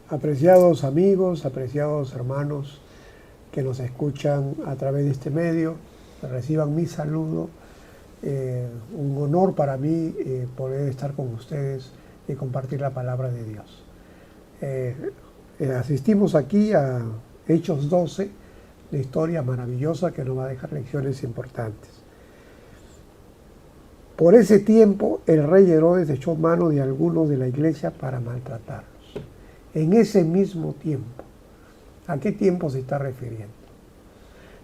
Apreciados amigos, apreciados hermanos que nos escuchan a través de este medio, reciban mi saludo. Un honor para mí poder estar con ustedes y compartir la palabra de Dios. Asistimos aquí a Hechos 12, la historia maravillosa que nos va a dejar lecciones importantes. Por ese tiempo, el rey Herodes echó mano de algunos de la iglesia para maltratarlos. En ese mismo tiempo. ¿A qué tiempo se está refiriendo?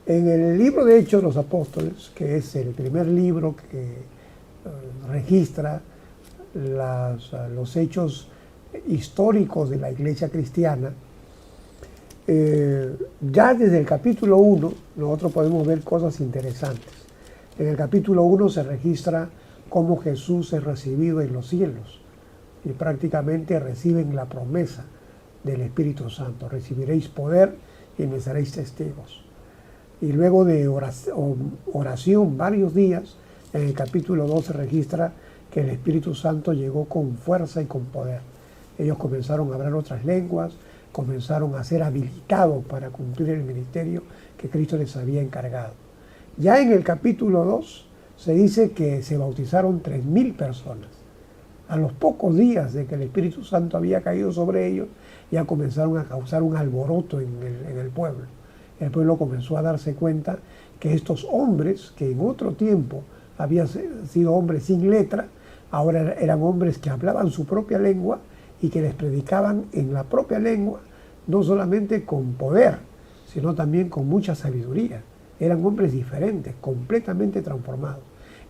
En el libro de Hechos de los Apóstoles, que es el primer libro que registra los hechos históricos de la iglesia cristiana, ya desde el capítulo 1 nosotros podemos ver cosas interesantes. En el capítulo 1 se registra cómo Jesús es recibido en los cielos y prácticamente reciben la promesa del Espíritu Santo. Recibiréis poder y me seréis testigos. Y luego de oración varios días, en el capítulo 2 se registra que el Espíritu Santo llegó con fuerza y con poder. Ellos comenzaron a hablar otras lenguas, comenzaron a ser habilitados para cumplir el ministerio que Cristo les había encargado. Ya en el capítulo 2 se dice que se bautizaron 3.000 personas. A los pocos días de que el Espíritu Santo había caído sobre ellos, ya comenzaron a causar un alboroto en el pueblo. El pueblo comenzó a darse cuenta que estos hombres, que en otro tiempo habían sido hombres sin letra, ahora eran hombres que hablaban su propia lengua y que les predicaban en la propia lengua, no solamente con poder, sino también con mucha sabiduría. Eran hombres diferentes, completamente transformados.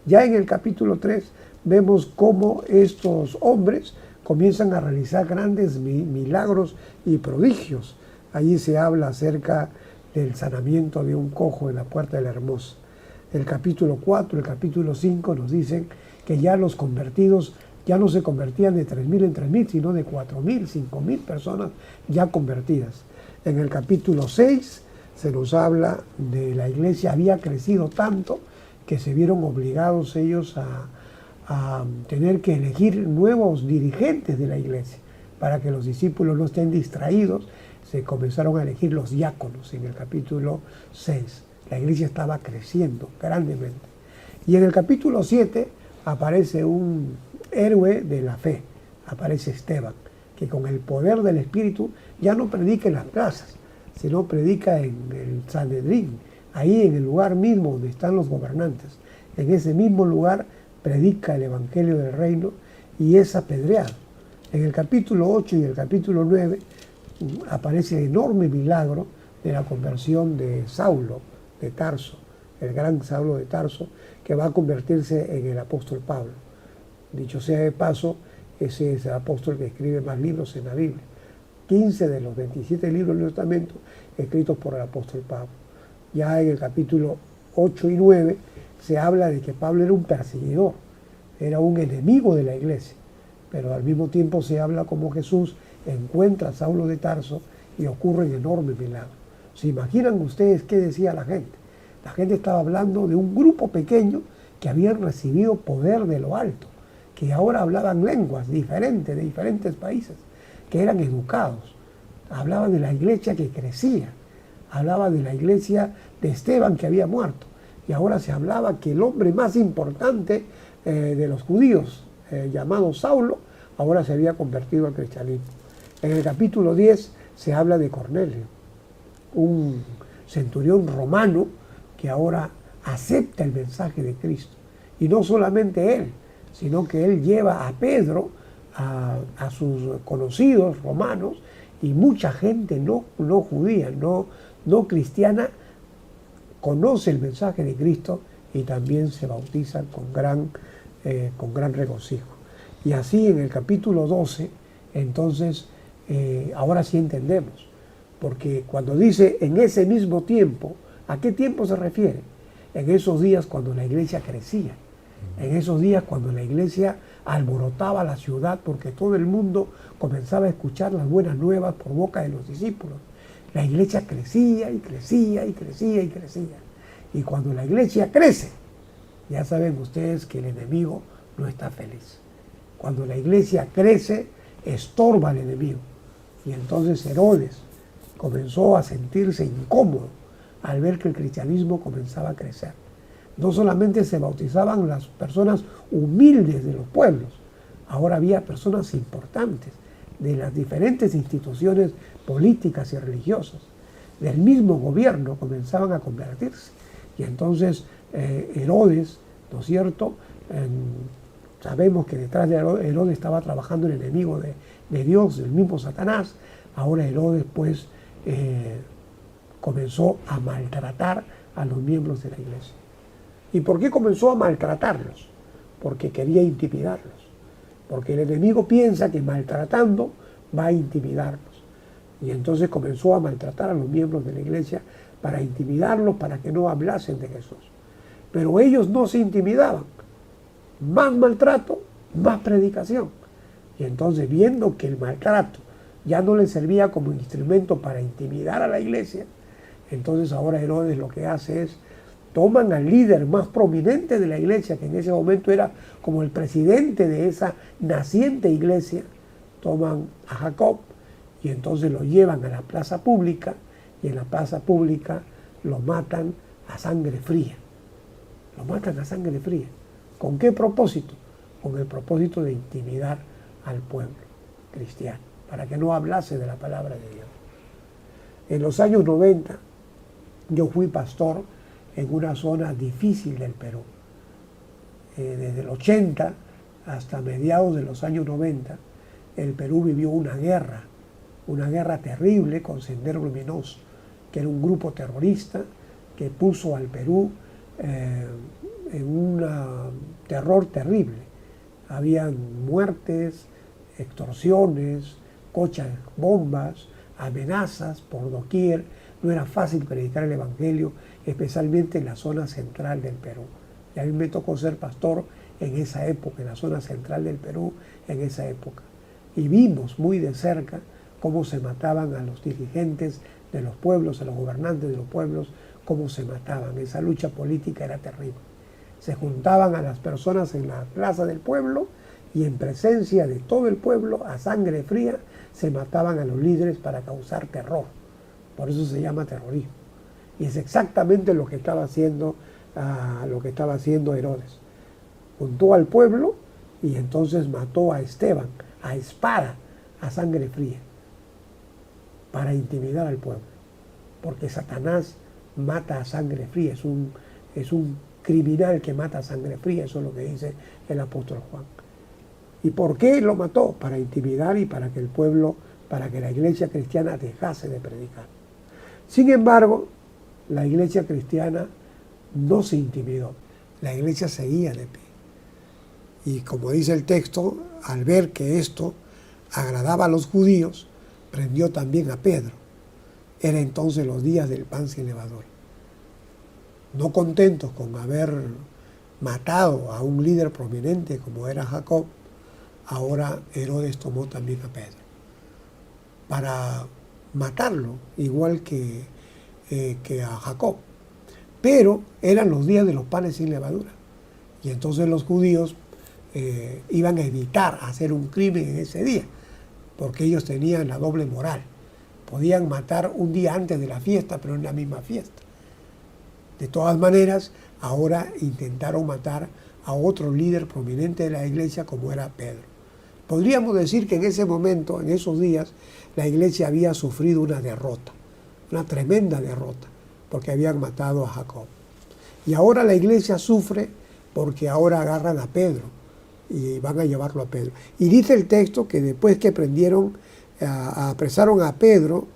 Ya en el capítulo 3 vemos cómo estos hombres comienzan a realizar grandes milagros y prodigios. Allí se habla acerca del sanamiento de un cojo en la puerta de la Hermosa. El capítulo 4, el capítulo 5 nos dicen que ya los convertidos ya no se convertían de 3.000 en 3.000, sino de 4.000, 5.000 personas ya convertidas. En el capítulo 6 se nos habla de la iglesia había crecido tanto que se vieron obligados ellos a tener que elegir nuevos dirigentes de la iglesia para que los discípulos no estén distraídos. Se comenzaron a elegir los diáconos en el capítulo 6. La iglesia estaba creciendo grandemente. Y en el capítulo 7 aparece un héroe de la fe, aparece Esteban, que con el poder del Espíritu ya no predica en las plazas, sino predica en el Sanedrín, ahí en el lugar mismo donde están los gobernantes. En ese mismo lugar predica el Evangelio del Reino y es apedreado. En el capítulo 8 y el capítulo 9 aparece el enorme milagro de la conversión de Saulo de Tarso, el gran Saulo de Tarso, que va a convertirse en el apóstol Pablo. Dicho sea de paso, ese es el apóstol que escribe más libros en la Biblia. 15 de los 27 libros del Nuevo Testamento escritos por el apóstol Pablo. Ya en el capítulo 8 y 9 se habla de que Pablo era un perseguidor, era un enemigo de la iglesia, pero al mismo tiempo se habla como Jesús encuentra a Saulo de Tarso y ocurren enormes milagros. ¿Se imaginan ustedes qué decía la gente? La gente estaba hablando de un grupo pequeño que habían recibido poder de lo alto, que ahora hablaban lenguas diferentes de diferentes países, que eran educados. Hablaban de la iglesia que crecía, hablaban de la iglesia de Esteban que había muerto. Y ahora se hablaba que el hombre más importante de los judíos, llamado Saulo, ahora se había convertido al cristianismo. En el capítulo 10 se habla de Cornelio, un centurión romano que ahora acepta el mensaje de Cristo. Y no solamente él, sino que él lleva a Pedro, a sus conocidos romanos, y mucha gente no judía, no cristiana, conoce el mensaje de Cristo y también se bautizan con gran regocijo. Y así en el capítulo 12, entonces, ahora sí entendemos, porque cuando dice en ese mismo tiempo, ¿a qué tiempo se refiere? En esos días cuando la iglesia crecía, en esos días cuando la iglesia alborotaba la ciudad porque todo el mundo comenzaba a escuchar las buenas nuevas por boca de los discípulos. La iglesia crecía y crecía y crecía y crecía. Y cuando la iglesia crece, ya saben ustedes que el enemigo no está feliz. Cuando la iglesia crece, estorba al enemigo. Y entonces Herodes comenzó a sentirse incómodo al ver que el cristianismo comenzaba a crecer. No solamente se bautizaban las personas humildes de los pueblos, ahora había personas importantes de las diferentes instituciones políticas y religiosas, del mismo gobierno, comenzaban a convertirse. Y entonces Herodes, ¿no es cierto? Sabemos que detrás de Herodes estaba trabajando el enemigo de Dios, el mismo Satanás. Ahora Herodes pues comenzó a maltratar a los miembros de la iglesia. ¿Y por qué comenzó a maltratarlos? Porque quería intimidarlos. Porque el enemigo piensa que maltratando va a intimidarlos. Y entonces comenzó a maltratar a los miembros de la iglesia para intimidarlos, para que no hablasen de Jesús. Pero ellos no se intimidaban. Más maltrato, más predicación. Y entonces, viendo que el maltrato ya no les servía como instrumento para intimidar a la iglesia, entonces ahora Herodes lo que hace es, toman al líder más prominente de la iglesia, que en ese momento era como el presidente de esa naciente iglesia, toman a Jacob y entonces lo llevan a la plaza pública, y en la plaza pública lo matan a sangre fría. Lo matan a sangre fría. ¿Con qué propósito? Con el propósito de intimidar al pueblo cristiano, para que no hablase de la palabra de Dios. En los años 90, yo fui pastor en una zona difícil del Perú. Desde el 80 hasta mediados de los años 90, el Perú vivió una guerra terrible con Sendero Luminoso, que era un grupo terrorista que puso al Perú en un terror terrible. Habían muertes, extorsiones, cochas, bombas, amenazas por doquier. No era fácil predicar el Evangelio, especialmente en la zona central del Perú. Y a mí me tocó ser pastor en esa época, en la zona central del Perú, en esa época. Y vimos muy de cerca cómo se mataban a los dirigentes de los pueblos, a los gobernantes de los pueblos, cómo se mataban. Esa lucha política era terrible. Se juntaban a las personas en la plaza del pueblo y en presencia de todo el pueblo, a sangre fría, se mataban a los líderes para causar terror. Por eso se llama terrorismo. Y es exactamente lo que estaba haciendo Herodes. Juntó al pueblo y entonces mató a Esteban a espada, a sangre fría, para intimidar al pueblo. Porque Satanás mata a sangre fría, es un criminal que mata a sangre fría, eso es lo que dice el apóstol Juan. ¿Y por qué lo mató? Para intimidar y para que el pueblo, para que la iglesia cristiana dejase de predicar. Sin embargo, la iglesia cristiana no se intimidó, la iglesia seguía de pie. Y como dice el texto, al ver que esto agradaba a los judíos, prendió también a Pedro. Era entonces los días del pan sin levadura. No contentos con haber matado a un líder prominente como era Jacob, ahora Herodes tomó también a Pedro para matarlo, igual que a Jacob. Pero eran los días de los panes sin levadura. Y entonces los judíos iban a evitar hacer un crimen en ese día, porque ellos tenían la doble moral. Podían matar un día antes de la fiesta, pero en la misma fiesta. De todas maneras, ahora intentaron matar a otro líder prominente de la iglesia como era Pedro. Podríamos decir que en ese momento, en esos días, la iglesia había sufrido una derrota, una tremenda derrota, porque habían matado a Jacob. Y ahora la iglesia sufre porque ahora agarran a Pedro y van a llevarlo a Pedro. Y dice el texto que después que apresaron a Pedro,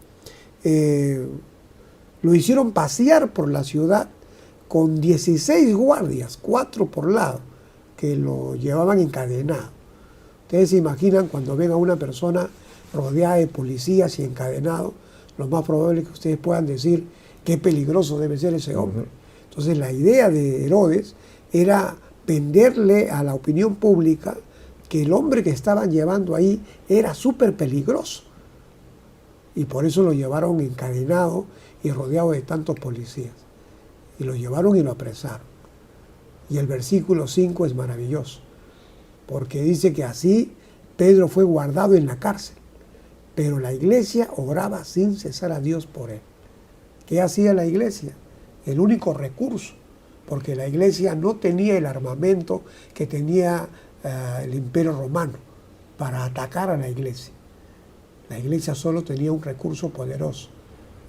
lo hicieron pasear por la ciudad con 16 guardias, 4 por lado, que lo llevaban encadenado. Ustedes se imaginan cuando ven a una persona rodeada de policías y encadenado, lo más probable es que ustedes puedan decir qué peligroso debe ser ese hombre. Entonces la idea de Herodes era venderle a la opinión pública que el hombre que estaban llevando ahí era súper peligroso. Y por eso lo llevaron encadenado y rodeado de tantos policías. Y lo llevaron y lo apresaron. Y el versículo 5 es maravilloso, porque dice que así Pedro fue guardado en la cárcel, pero la iglesia oraba sin cesar a Dios por él. ¿Qué hacía la iglesia? El único recurso, porque la iglesia no tenía el armamento que tenía el Imperio Romano para atacar a la iglesia. La iglesia solo tenía un recurso poderoso,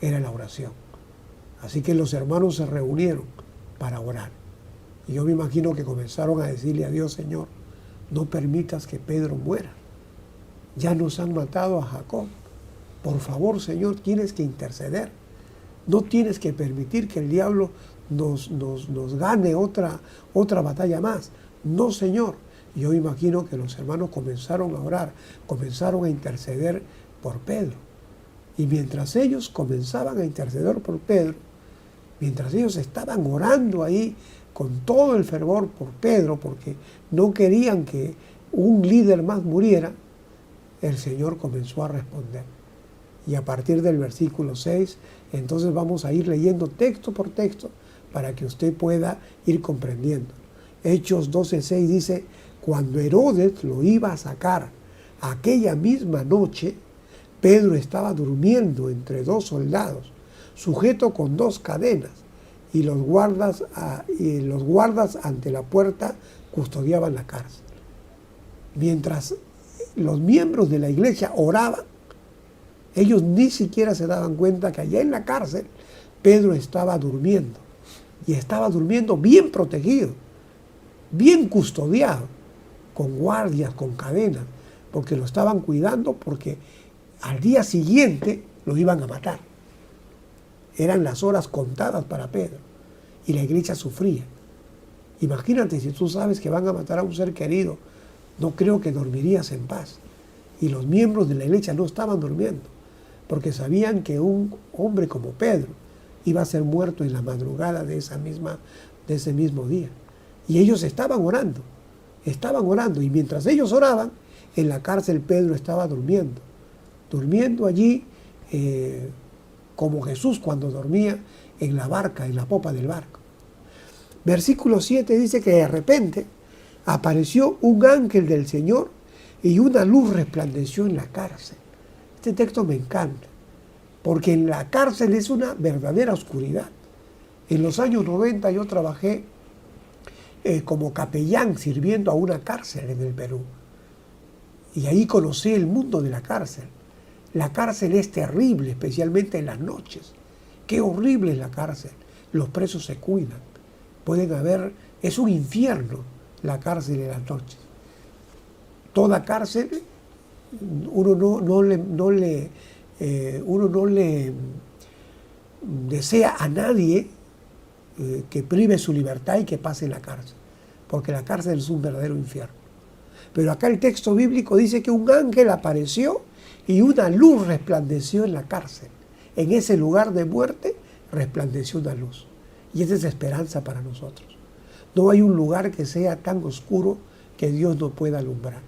era la oración. Así que los hermanos se reunieron para orar. Y yo me imagino que comenzaron a decirle a Dios: Señor, no permitas que Pedro muera. Ya nos han matado a Jacob. Por favor, Señor, tienes que interceder. No tienes que permitir que el diablo nos gane otra batalla más. No, Señor. Y yo imagino que los hermanos comenzaron a orar, comenzaron a interceder por Pedro. Y mientras ellos comenzaban a interceder por Pedro, mientras ellos estaban orando ahí con todo el fervor por Pedro, porque no querían que un líder más muriera, el Señor comenzó a responder. Y a partir del versículo 6, entonces vamos a ir leyendo texto por texto para que usted pueda ir comprendiendo. Hechos 12:6 dice: cuando Herodes lo iba a sacar aquella misma noche, Pedro estaba durmiendo entre dos soldados, sujeto con dos cadenas, y los guardas ante la puerta custodiaban la cárcel. Mientras los miembros de la iglesia oraban, ellos ni siquiera se daban cuenta que allá en la cárcel Pedro estaba durmiendo, y estaba durmiendo bien protegido, bien custodiado, con guardias, con cadenas, porque lo estaban cuidando, porque al día siguiente lo iban a matar. Eran las horas contadas para Pedro, y la iglesia sufría. Imagínate, si tú sabes que van a matar a un ser querido, no creo que dormirías en paz. Y los miembros de la iglesia no estaban durmiendo, porque sabían que un hombre como Pedro iba a ser muerto en la madrugada de ese mismo día. Y ellos estaban orando, y mientras ellos oraban, en la cárcel Pedro estaba durmiendo allí, como Jesús cuando dormía en la barca, en la popa del barco. Versículo 7 dice que de repente apareció un ángel del Señor y una luz resplandeció en la cárcel. Este texto me encanta, porque en la cárcel es una verdadera oscuridad. En los años 90 yo trabajé como capellán sirviendo a una cárcel en el Perú. Y ahí conocí el mundo de la cárcel. La cárcel es terrible, especialmente en las noches. Qué horrible es la cárcel. Los presos se cuidan. Es un infierno la cárcel en las noches. Toda cárcel, uno no le desea a nadie que prive su libertad y que pase en la cárcel, porque la cárcel es un verdadero infierno. Pero acá el texto bíblico dice que un ángel apareció y una luz resplandeció en la cárcel. En ese lugar de muerte resplandeció una luz. Y esa es esperanza para nosotros. No hay un lugar que sea tan oscuro que Dios no pueda alumbrar.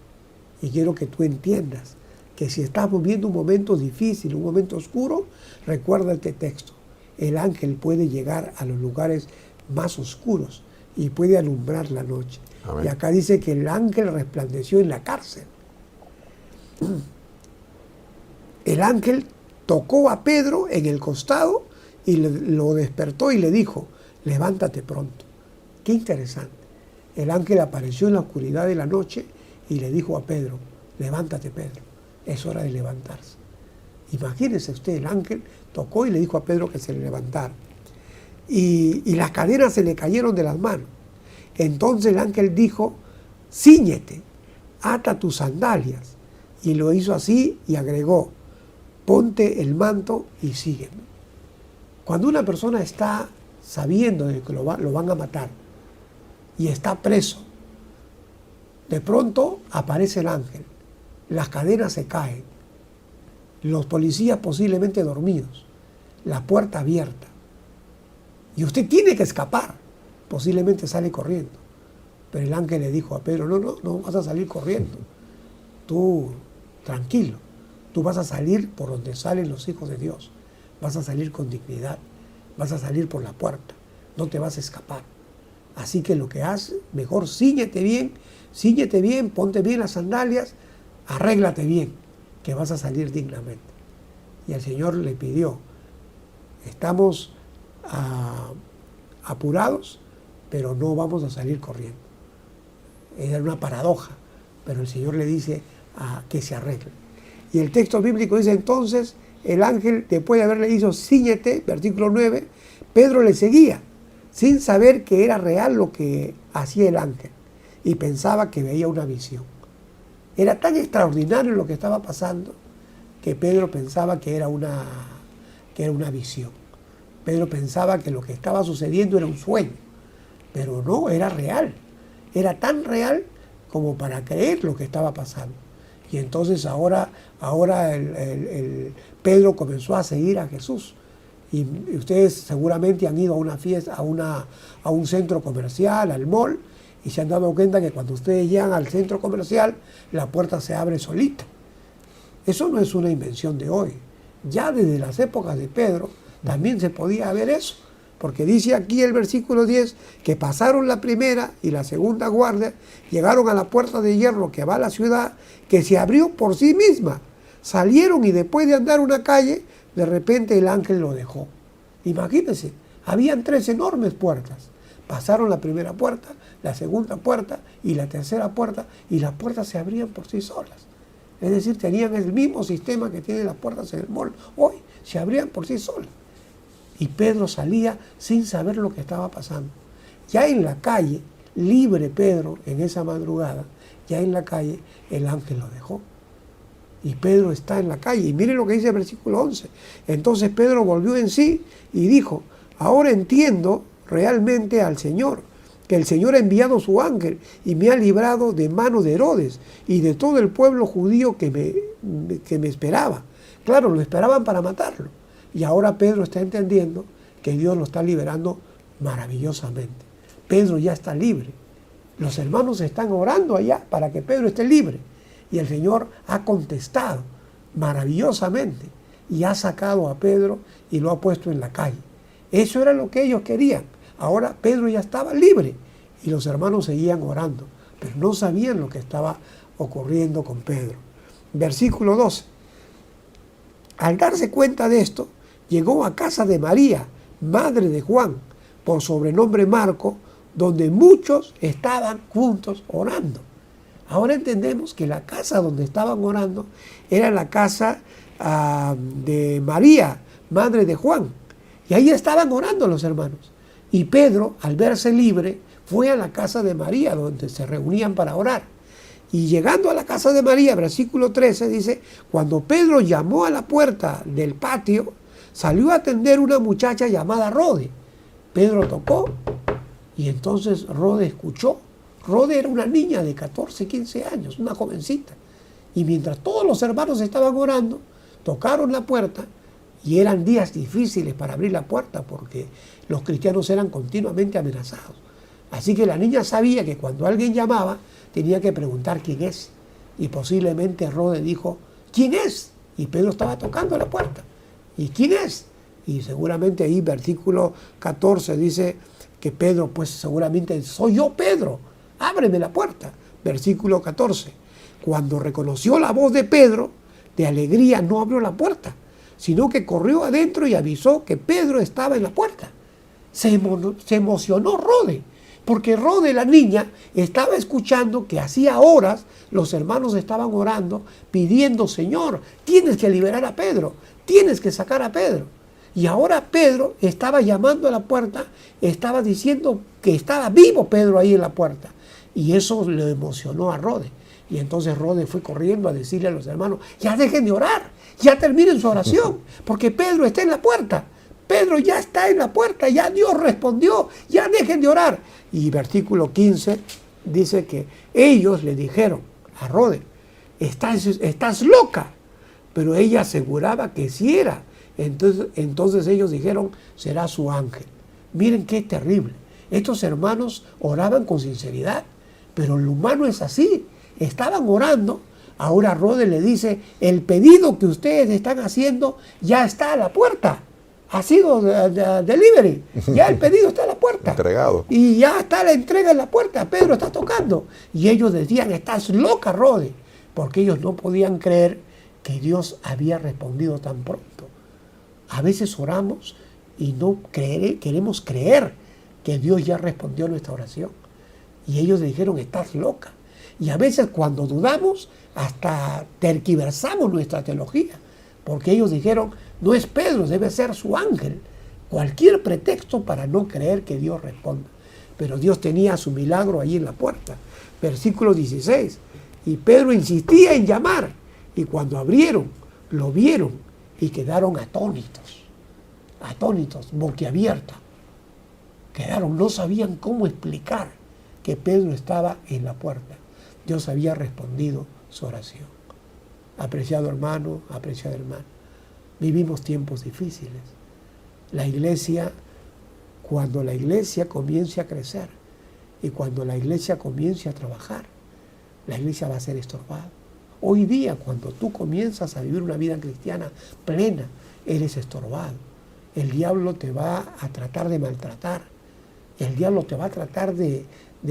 Y quiero que tú entiendas que si estamos viendo un momento difícil, un momento oscuro, recuerda este texto. El ángel puede llegar a los lugares más oscuros y puede alumbrar la noche. Amén. Y acá dice que el ángel resplandeció en la cárcel. El ángel tocó a Pedro en el costado y lo despertó y le dijo: levántate pronto. Qué interesante. El ángel apareció en la oscuridad de la noche y le dijo a Pedro: levántate, Pedro, es hora de levantarse. Imagínese usted, el ángel tocó y le dijo a Pedro que se levantara. Y las cadenas se le cayeron de las manos. Entonces el ángel dijo: cíñete, ata tus sandalias. Y lo hizo así y agregó: ponte el manto y sígueme. Cuando una persona está sabiendo de que lo van a matar y está preso, de pronto aparece el ángel, las cadenas se caen, los policías posiblemente dormidos, la puerta abierta, y usted tiene que escapar, posiblemente sale corriendo. Pero el ángel le dijo a Pedro: no vas a salir corriendo, tú tranquilo, tú vas a salir por donde salen los hijos de Dios, vas a salir con dignidad, vas a salir por la puerta, no te vas a escapar. Así que lo que haces, mejor cíñete bien, ponte bien las sandalias, arréglate bien, que vas a salir dignamente. Y el Señor le pidió, estamos apurados, pero no vamos a salir corriendo. Era una paradoja, pero el Señor le dice que se arregle. Y el texto bíblico dice entonces, el ángel, después de haberle dicho, cíñete, versículo 9, Pedro le seguía, sin saber que era real lo que hacía el ángel, y pensaba que veía una visión. Era tan extraordinario lo que estaba pasando, que Pedro pensaba que era una visión. Pedro pensaba que lo que estaba sucediendo era un sueño, pero no, era real. Era tan real como para creer lo que estaba pasando. Y entonces ahora Pedro comenzó a seguir a Jesús. Y ustedes seguramente han ido a una fiesta, a un centro comercial, al mall, y se han dado cuenta que cuando ustedes llegan al centro comercial, la puerta se abre solita. Eso no es una invención de hoy. Ya desde las épocas de Pedro también se podía ver eso. Porque dice aquí el versículo 10 que pasaron la primera y la segunda guardia, llegaron a la puerta de hierro que va a la ciudad, que se abrió por sí misma. Salieron y después de andar una calle, de repente el ángel lo dejó. Imagínense, habían 3 enormes puertas. Pasaron la primera puerta, la segunda puerta y la tercera puerta, y las puertas se abrían por sí solas. Es decir, tenían el mismo sistema que tienen las puertas en el mall hoy, se abrían por sí solas. Y Pedro salía sin saber lo que estaba pasando. Ya en la calle, libre Pedro en esa madrugada, ya en la calle el ángel lo dejó. Y Pedro está en la calle. Y miren lo que dice el versículo 11. Entonces Pedro volvió en sí y dijo, ahora entiendo realmente al Señor, que el Señor ha enviado su ángel y me ha librado de mano de Herodes y de todo el pueblo judío que me esperaba. Claro, lo esperaban para matarlo. Y ahora Pedro está entendiendo que Dios lo está liberando maravillosamente. Pedro ya está libre. Los hermanos están orando allá para que Pedro esté libre. Y el Señor ha contestado maravillosamente y ha sacado a Pedro y lo ha puesto en la calle. Eso era lo que ellos querían. Ahora Pedro ya estaba libre y los hermanos seguían orando, pero no sabían lo que estaba ocurriendo con Pedro. Versículo 12. Al darse cuenta de esto, llegó a casa de María, madre de Juan, por sobrenombre Marco, donde muchos estaban juntos orando. Ahora entendemos que la casa donde estaban orando era la casa de María, madre de Juan. Y ahí estaban orando los hermanos. Y Pedro, al verse libre, fue a la casa de María, donde se reunían para orar. Y llegando a la casa de María, versículo 13, dice, cuando Pedro llamó a la puerta del patio, salió a atender una muchacha llamada Rode. Pedro tocó y entonces Rode escuchó. Rode era una niña de 14, 15 años, una jovencita. Y mientras todos los hermanos estaban orando, tocaron la puerta y eran días difíciles para abrir la puerta porque los cristianos eran continuamente amenazados. Así que la niña sabía que cuando alguien llamaba, tenía que preguntar quién es. Y posiblemente Rode dijo, ¿quién es? Y Pedro estaba tocando la puerta. ¿Y quién es? Y seguramente ahí, versículo 14, dice que Pedro, pues seguramente, soy yo, Pedro, ábreme la puerta. Versículo 14, cuando reconoció la voz de Pedro, de alegría no abrió la puerta, sino que corrió adentro y avisó que Pedro estaba en la puerta. Se emocionó Rode, porque Rode, la niña, estaba escuchando que hacía horas los hermanos estaban orando, pidiendo, Señor, tienes que liberar a Pedro, tienes que sacar a Pedro. Y ahora Pedro estaba llamando a la puerta, estaba diciendo que estaba vivo Pedro ahí en la puerta. Y eso le emocionó a Rode. Y entonces Rode fue corriendo a decirle a los hermanos, ya dejen de orar, ya terminen su oración, porque Pedro está en la puerta. Pedro ya está en la puerta, ya Dios respondió, ya dejen de orar. Y versículo 15 dice que ellos le dijeron a Rode, estás loca. Pero ella aseguraba que sí era. Entonces ellos dijeron, será su ángel. Miren qué terrible. Estos hermanos oraban con sinceridad, pero lo humano es así. Estaban orando. Ahora Rode le dice, el pedido que ustedes están haciendo ya está a la puerta. Ha sido delivery. Ya el pedido está a la puerta. Entregado. Y ya está la entrega en la puerta. Pedro está tocando. Y ellos decían, estás loca, Rode. Porque ellos no podían creer que Dios había respondido tan pronto. A veces oramos y no queremos creer que Dios ya respondió a nuestra oración. Y ellos le dijeron, estás loca. Y a veces cuando dudamos, hasta tergiversamos nuestra teología. Porque ellos dijeron, no es Pedro, debe ser su ángel. Cualquier pretexto para no creer que Dios responda. Pero Dios tenía su milagro ahí en la puerta. Versículo 16. Y Pedro insistía en llamar. Y cuando abrieron, lo vieron y quedaron atónitos. Atónitos, boquiabierta. Quedaron, no sabían cómo explicar que Pedro estaba en la puerta. Dios había respondido su oración. Apreciado hermano, apreciada hermana, vivimos tiempos difíciles. La iglesia, cuando la iglesia comience a crecer y cuando la iglesia comience a trabajar, la iglesia va a ser estorbada. Hoy día, cuando tú comienzas a vivir una vida cristiana plena, eres estorbado. El diablo te va a tratar de maltratar. El diablo te va a tratar de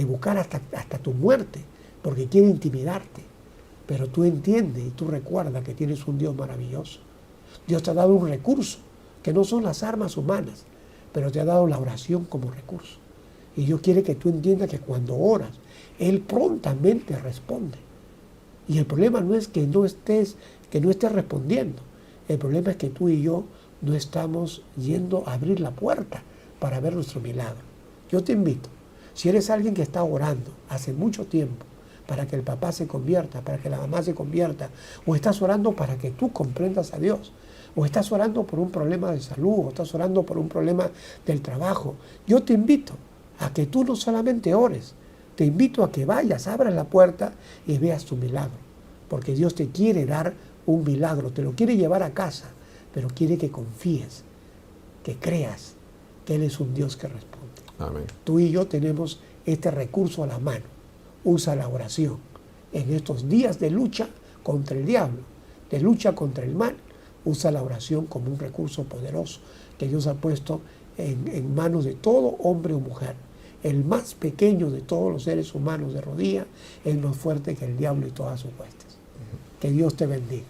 buscar hasta tu muerte, porque quiere intimidarte. Pero tú entiendes y tú recuerdas que tienes un Dios maravilloso. Dios te ha dado un recurso, que no son las armas humanas, pero te ha dado la oración como recurso. Y Dios quiere que tú entiendas que cuando oras, Él prontamente responde. Y el problema no es que no estés respondiendo. El problema es que tú y yo no estamos yendo a abrir la puerta para ver nuestro milagro. Yo te invito, si eres alguien que está orando hace mucho tiempo para que el papá se convierta, para que la mamá se convierta, o estás orando para que tú comprendas a Dios, o estás orando por un problema de salud, o estás orando por un problema del trabajo, yo te invito a que tú no solamente ores, te invito a que vayas, abras la puerta y veas tu milagro, porque Dios te quiere dar un milagro, te lo quiere llevar a casa, pero quiere que confíes, que creas que Él es un Dios que responde. Amén. Tú y yo tenemos este recurso a la mano. Usa la oración en estos días de lucha contra el diablo, de lucha contra el mal. Usa la oración como un recurso poderoso que Dios ha puesto en manos de todo hombre o mujer. El más pequeño de todos los seres humanos de rodillas es más fuerte que el diablo y todas sus huestes. Que Dios te bendiga.